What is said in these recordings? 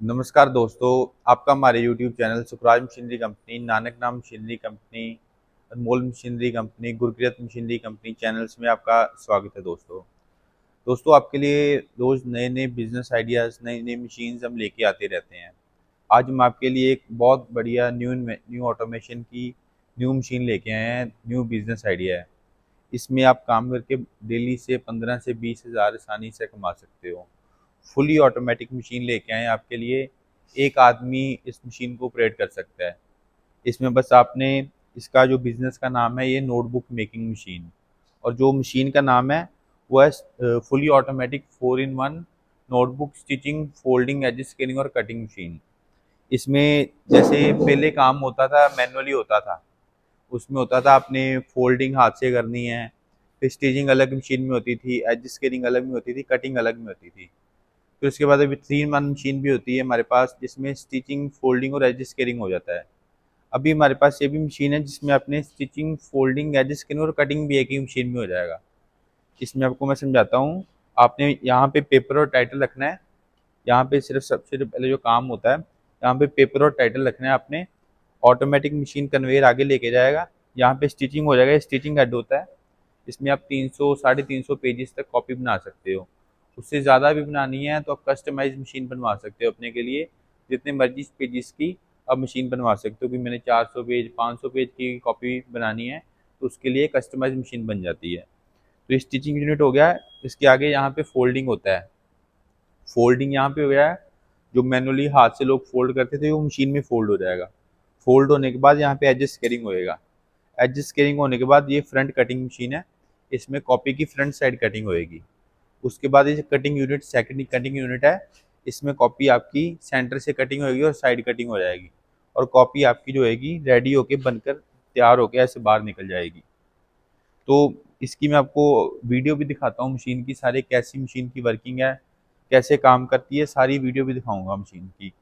नमस्कार दोस्तों, आपका हमारे YouTube channel Sukhraj machinery company, Nanak Naam machinery company, Anmol machinery company, Gurkirat machinery company channels में आपका स्वागत है दोस्तों आपके लिए रोज़ नए-नए बिज़नेस आइडियाज़, नई-नई मशीन्स हम लेके आते रहते हैं। आज हम आपके लिए एक बहुत बढ़िया न्यू ऑटोमेशन की न्यू मशीन लेके आए हैं, न्यू बिज़नेस आइडिया है। इसमें आप काम करके डेली से 15 से 20 हज़ार आसानी से कमा सकते हो। फुली ऑटोमेटिक मशीन लेके आए हैं आपके लिए। एक आदमी इस मशीन को ऑपरेट कर सकता है। इसमें बस आपने इसका जो बिज़नेस का नाम है ये नोटबुक मेकिंग मशीन, और जो मशीन का नाम है वो है fully automatic 4 in 1 notebook stitching, folding, edge scaling और कटिंग मशीन। इसमें जैसे पहले काम होता था मैनुअली होता था, उसमें होता था आपने फोल्डिंग हाथ से करनी है, फिर स्टिचिंग अलग मशीन में होती थी, एज स्केलिंग अलग में होती थी, कटिंग अलग में होती थी। फिर उसके बाद अभी 3 इन 1 मशीन भी होती है हमारे पास, जिसमें स्टिचिंग, फोल्डिंग और एज स्केलिंग हो जाता है। अभी हमारे पास ये भी मशीन है जिसमें अपने स्टिचिंग, फोल्डिंग, एज स्केलिंग और कटिंग भी एक ही मशीन में हो जाएगा। इसमें आपको मैं समझाता हूँ। आपने यहाँ पे पेपर और टाइटल रखना है। यहाँ पे सिर्फ सबसे पहले जो काम होता है, यहाँ पे पेपर और टाइटल रखना है आपने। ऑटोमेटिक मशीन कन्वेयर आगे लेके जाएगा, यहाँ पे स्टिचिंग हो जाएगा, स्टिचिंग हेड होता है। इसमें आप 300 साढ़े 300 पेजेस तक कॉपी बना सकते हो। उससे ज़्यादा भी बनानी है तो आप कस्टमाइज मशीन बनवा सकते हो अपने के लिए। जितने मर्जी पेजेस की आप मशीन बनवा सकते हो कि मैंने 400 पेज 500 पेज की कॉपी बनानी है, तो उसके लिए कस्टमाइज मशीन बन जाती है। तो ये स्टिचिंग यूनिट हो गया है। इसके आगे यहाँ पे फोल्डिंग होता है। फोल्डिंग यहाँ पे हो गया है। जो मैनुअली हाथ से लोग फोल्ड करते थे वो मशीन में फोल्ड हो जाएगा। फोल्ड होने के बाद यहाँ पे एज स्केलिंग होएगा। एज स्केलिंग होने के बाद ये फ्रंट कटिंग मशीन है। इसमें कॉपी की फ्रंट साइड कटिंग होएगी। उसके बाद ये cutting unit, second cutting unit है। इसमें कॉपी आपकी सेंटर से कटिंग होगी और साइड कटिंग हो जाएगी, और कॉपी आपकी जो होगी रेडी होके बनकर तैयार होके ऐसे बाहर निकल जाएगी। तो इसकी मैं आपको वीडियो भी दिखाता हूँ मशीन की, सारी कैसी मशीन की वर्किंग है, कैसे काम करती है, सारी वीडियो भी दिखाऊंगा मशीन की।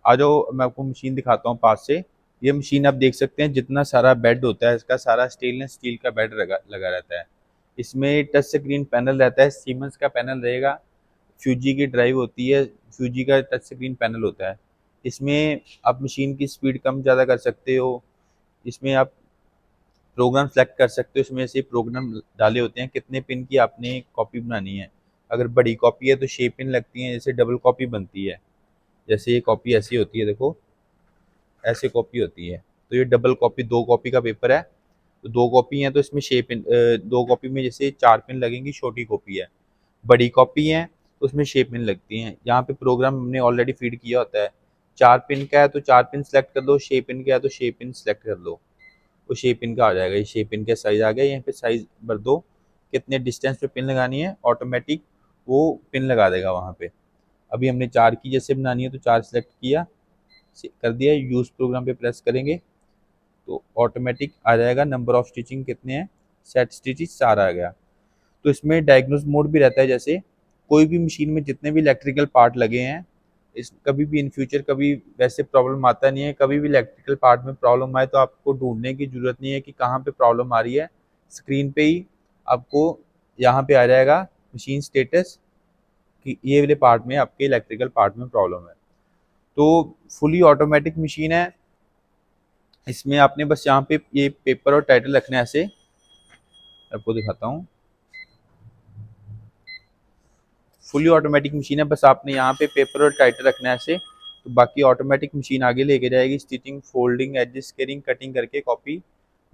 आ जाओ, मैं आपको मशीन दिखाता हूँ पास से। ये मशीन आप देख सकते हैं, जितना सारा बेड होता है इसका सारा स्टेनलेस स्टील का बेड लगा लगा रहता है। इसमें टच स्क्रीन पैनल रहता है, सीमेंस का पैनल रहेगा। फ्यूजी की ड्राइव होती है, फ्यूजी का टच स्क्रीन पैनल होता है। इसमें आप मशीन की स्पीड कम ज़्यादा कर सकते हो। इसमें आप प्रोग्राम सेलेक्ट कर सकते हो, इसमें से प्रोग्राम डाले होते हैं कितने पिन की आपने कॉपी बनानी है। अगर बड़ी कॉपी है तो 6 पिन लगती हैं, जैसे डबल कॉपी बनती है। जैसे ये कॉपी ऐसी होती है, देखो ऐसे कॉपी होती है। तो ये डबल कॉपी, 2 कॉपी का पेपर है, तो 2 कॉपी है तो इसमें 6 पिन, 2 कॉपी में जैसे 4 पिन लगेंगी, छोटी कॉपी है। बड़ी कॉपी है तो उसमें 6 पिन लगती हैं। यहाँ पे प्रोग्राम हमने ऑलरेडी फीड किया होता है। 4 पिन का है तो 4 पिन सेलेक्ट कर दो, 6 पिन का है तो 6 पिन सेलेक्ट कर दो। वो 6 पिन का आ जाएगा, ये 6 पिन का साइज आ गया। यहाँ पे साइज भर दो, कितने डिस्टेंस पे पिन लगानी है, ऑटोमेटिक वो पिन लगा देगा वहाँ पे। अभी हमने 4 की जैसे बनानी है तो 4 सेलेक्ट किया, कर दिया, यूज प्रोग्राम पे प्रेस करेंगे तो ऑटोमेटिक आ जाएगा। नंबर ऑफ स्टिचिंग कितने हैं, सेट स्टिचेस 4 आ गया। तो इसमें डायग्नोस मोड भी रहता है, जैसे कोई भी मशीन में जितने भी इलेक्ट्रिकल पार्ट लगे हैं, इस कभी भी इन फ्यूचर कभी वैसे प्रॉब्लम आता नहीं है। कभी भी इलेक्ट्रिकल पार्ट में प्रॉब्लम आए तो आपको ढूंढने की जरूरत नहीं है कि कहाँ पे प्रॉब्लम आ रही है। स्क्रीन पे ही आपको यहाँ पे आ जाएगा मशीन स्टेटस कि ये वाले पार्ट में आपके इलेक्ट्रिकल पार्ट में प्रॉब्लम है। तो फुली ऑटोमेटिक मशीन है। इसमें आपने बस यहाँ पे ये पेपर और टाइटल रखना है, ऐसे आपको दिखाता हूँ। फुली ऑटोमेटिक मशीन है, बस आपने यहाँ पे पेपर और टाइटल रखना है ऐसे, तो बाकी ऑटोमेटिक मशीन आगे लेके जाएगी। Stitching, folding, adjust, scaling, cutting करके कॉपी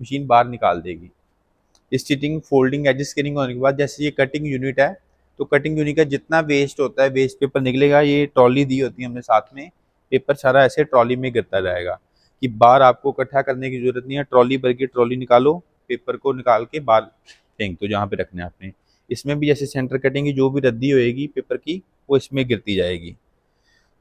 मशीन बाहर निकाल देगी। स्टिचिंग, फोल्डिंग, एडजस्ट, स्केलिंग होने के बाद जैसे ये कटिंग यूनिट है, तो कटिंग यूनिट का जितना वेस्ट होता है, वेस्ट पेपर निकलेगा। ये ट्रॉली दी होती है हमने साथ में, पेपर सारा ऐसे ट्रॉली में गिरता जाएगा कि बाहर आपको इकट्ठा करने की जरूरत नहीं है। ट्रॉली भर के ट्रॉली निकालो, पेपर को निकाल के बाहर फेंक दो जहाँ पे रखना है आपने। इसमें भी जैसे सेंटर कटिंग की जो भी रद्दी होएगी पेपर की, वो इसमें गिरती जाएगी।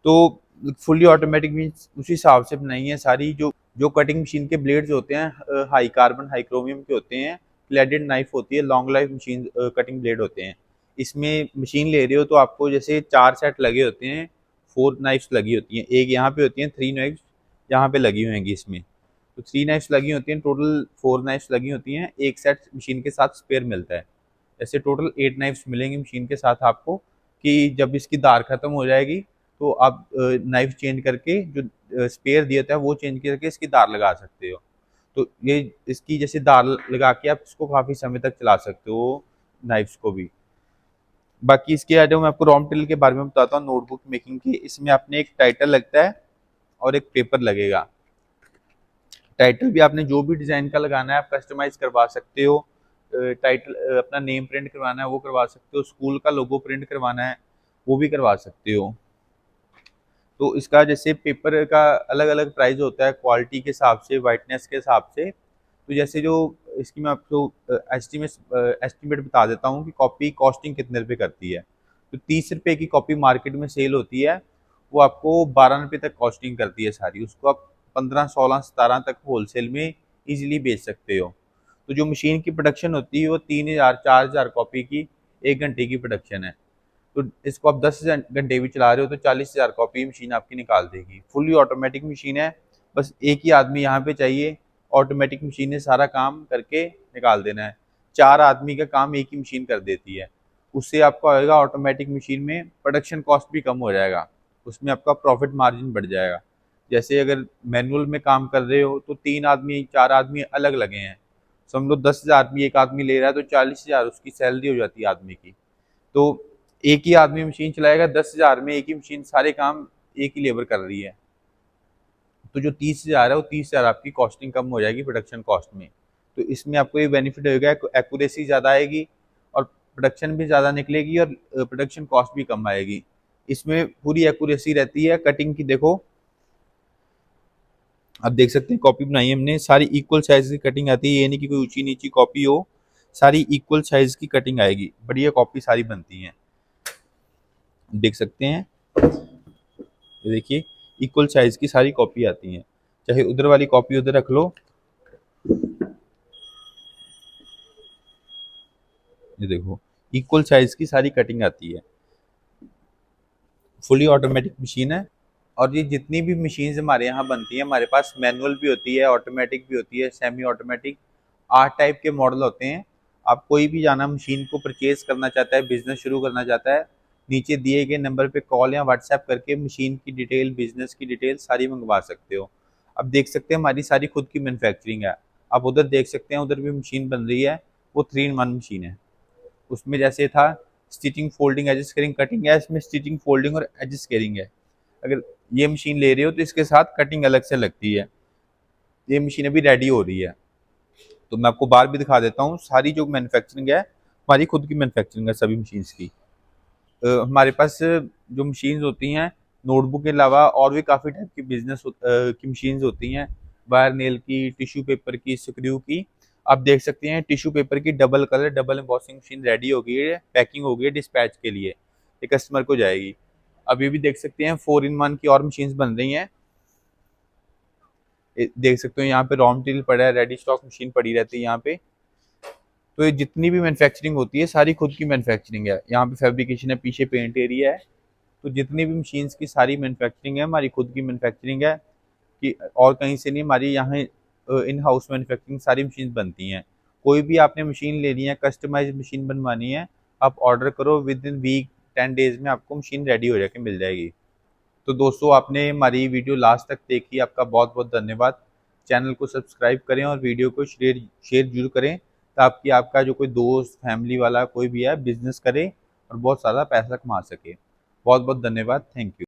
तो फुली ऑटोमेटिक मीन्स उसी हिसाब से बनाई है सारी। जो जो कटिंग मशीन के ब्लेड्स होते हैं हाई कार्बन, हाई क्रोमियम के होते हैं। क्लेडेड नाइफ होती है, long life machine cutting blade होते हैं। इसमें मशीन ले रहे हो तो आपको जैसे 4 सेट लगे होते हैं, 4 नाइफ्स लगी होती हैं। एक यहाँ पे होती हैं, 3 नाइफ्स यहाँ पे लगी हुई इसमें। तो 3 नाइफ्स लगी होती हैं, टोटल 4 नाइफ्स लगी होती हैं। एक सेट मशीन के साथ स्पेयर मिलता है। ऐसे टोटल 8 नाइफ्स मिलेंगी मशीन के साथ आपको, कि जब इसकी धार खत्म हो जाएगी तो आप नाइफ चेंज करके जो स्पेयर दिया था वो चेंज करके इसकी धार लगा सकते हो। तो ये इसकी जैसे धार लगा के आप इसको काफ़ी समय तक चला सकते हो, नाइफ्स को भी। बाकी इसके आगे मैं आपको रॉ मटेरियल के बारे में बताता हूँ नोटबुक मेकिंग की। इसमें आपने एक टाइटल लगता है और एक पेपर लगेगा। टाइटल भी आपने जो भी डिज़ाइन का लगाना है आप कस्टमाइज करवा सकते हो। टाइटल अपना नेम प्रिंट करवाना है वो करवा सकते हो, स्कूल का लोगो प्रिंट करवाना है वो भी करवा सकते हो। तो इसका जैसे पेपर का अलग अलग प्राइस होता है, क्वालिटी के हिसाब से, वाइटनेस के हिसाब से। तो जैसे जो इसकी मैं आपको एस्टिमेट बता देता हूँ कि कॉपी कॉस्टिंग कितने रुपए करती है। तो 30 रुपए की कॉपी मार्केट में सेल होती है, वो आपको 12 रुपए तक कॉस्टिंग करती है सारी। उसको आप 15, 16, 17 तक होलसेल में इजीली बेच सकते हो। तो जो मशीन की प्रोडक्शन होती है वो 3,000 4,000 कॉपी की 1 घंटे की प्रोडक्शन है। तो इसको आप 10 घंटे भी चला रहे हो तो 40,000 कॉपी मशीन आपकी निकाल देगी। फुली ऑटोमेटिक मशीन है, बस एक ही आदमी यहाँ पे चाहिए। ऑटोमेटिक मशीन ने सारा काम करके निकाल देना है। 4 आदमी का काम एक ही मशीन कर देती है। उससे आपका होएगा ऑटोमेटिक मशीन में प्रोडक्शन कॉस्ट भी कम हो जाएगा, उसमें आपका प्रॉफिट मार्जिन बढ़ जाएगा। जैसे अगर मैनुअल में काम कर रहे हो तो 3 आदमी 4 आदमी अलग लगे हैं, समझ लो 10,000 भी एक आदमी ले रहा है तो 40,000 उसकी सैलरी हो जाती है आदमी की। तो एक ही आदमी मशीन चलाएगा, 10,000 में एक ही मशीन सारे काम एक ही लेबर कर रही है। तो जो 30,000 है वो 30,000 आपकी कॉस्टिंग कम हो जाएगी प्रोडक्शन कॉस्ट में। तो इसमें आपको ये बेनिफिट होगा, एक्यूरेसी ज़्यादा आएगी और प्रोडक्शन भी ज़्यादा निकलेगी और प्रोडक्शन कॉस्ट भी कम आएगी। इसमें पूरी एक्यूरेसी रहती है कटिंग की। देखो आप देख सकते हैं कॉपी बनाई है हमने, सारी इक्वल साइज की कटिंग आती है, ये नहीं कि कोई ऊंची नीची कॉपी हो, सारी इक्वल साइज की कटिंग आएगी, बढ़िया कॉपी सारी बनती है। देख सकते हैं, ये देखिए इक्वल साइज की सारी कॉपी आती हैं, चाहे उधर वाली कॉपी उधर रख लो। ये देखो इक्वल साइज की सारी कटिंग आती है। फुली ऑटोमेटिक मशीन है, और ये जितनी भी मशीन्स हमारे यहाँ बनती हैं, हमारे पास मैनुअल भी होती है, ऑटोमेटिक भी होती है, सेमी ऑटोमेटिक, 8 टाइप के मॉडल होते हैं। आप कोई भी जाना मशीन को परचेज करना चाहता है, बिजनेस शुरू करना चाहता है, नीचे दिए गए नंबर पे कॉल या व्हाट्सएप करके मशीन की डिटेल, बिजनेस की डिटेल सारी मंगवा सकते हो। अब देख सकते हैं हमारी सारी खुद की मैन्युफैक्चरिंग है। आप उधर देख सकते हैं, उधर भी मशीन बन रही है, वो 3 in 1 मशीन है। उसमें जैसे था stitching, folding, as squaring, cutting है, इसमें स्टिचिंग, फोल्डिंग और एज स्केयरिंग है। अगर ये मशीन ले रहे हो तो इसके साथ कटिंग अलग से लगती है। ये मशीन अभी रेडी हो रही है, तो मैं आपको बाहर भी दिखा देता हूँ। सारी जो मैन्युफैक्चरिंग है हमारी खुद की मैन्युफैक्चरिंग है सभी मशीन्स की। हमारे पास जो मशीन्स होती हैं, नोटबुक के अलावा और भी काफ़ी टाइप की बिजनेस की मशीन्स होती हैं, वायर नेल की, टिश्यू पेपर की, स्क्रू की। आप देख सकते हैं टिश्यू पेपर की double colour double embossing machine ready हो गई है, पैकिंग हो गई है डिस्पैच के लिए, ये कस्टमर को जाएगी। अभी भी देख सकते हैं 4 in 1 की और मशीन्स बन रही हैं। देख सकते हो यहाँ पे रॉ मटेरियल पड़ा है, रेडी स्टॉक मशीन पड़ी रहती है यहाँ पे। तो ये जितनी भी मैन्युफैक्चरिंग होती है सारी खुद की मैन्युफैक्चरिंग है। यहाँ पे फैब्रिकेशन है, पीछे पेंट एरिया है। तो जितनी भी मशीन्स की सारी मैन्युफैक्चरिंग है हमारी खुद की मैन्युफैक्चरिंग है, कि और कहीं से नहीं। हमारी यहाँ इन हाउस मैन्युफैक्चरिंग सारी मशीन बनती हैं। कोई भी आपने मशीन लेनी है, कस्टमाइज मशीन बनवानी है, आप ऑर्डर करो, विद इन वीक 10 days में आपको मशीन रेडी हो जाके मिल जाएगी। तो दोस्तों, आपने हमारी वीडियो लास्ट तक देखी, आपका बहुत बहुत धन्यवाद। चैनल को सब्सक्राइब करें और वीडियो को शेयर शेयर जरूर करें, ताकि आपका जो कोई दोस्त, फैमिली वाला कोई भी है, बिजनेस करे और बहुत सारा पैसा कमा सके। बहुत बहुत धन्यवाद। Thank you.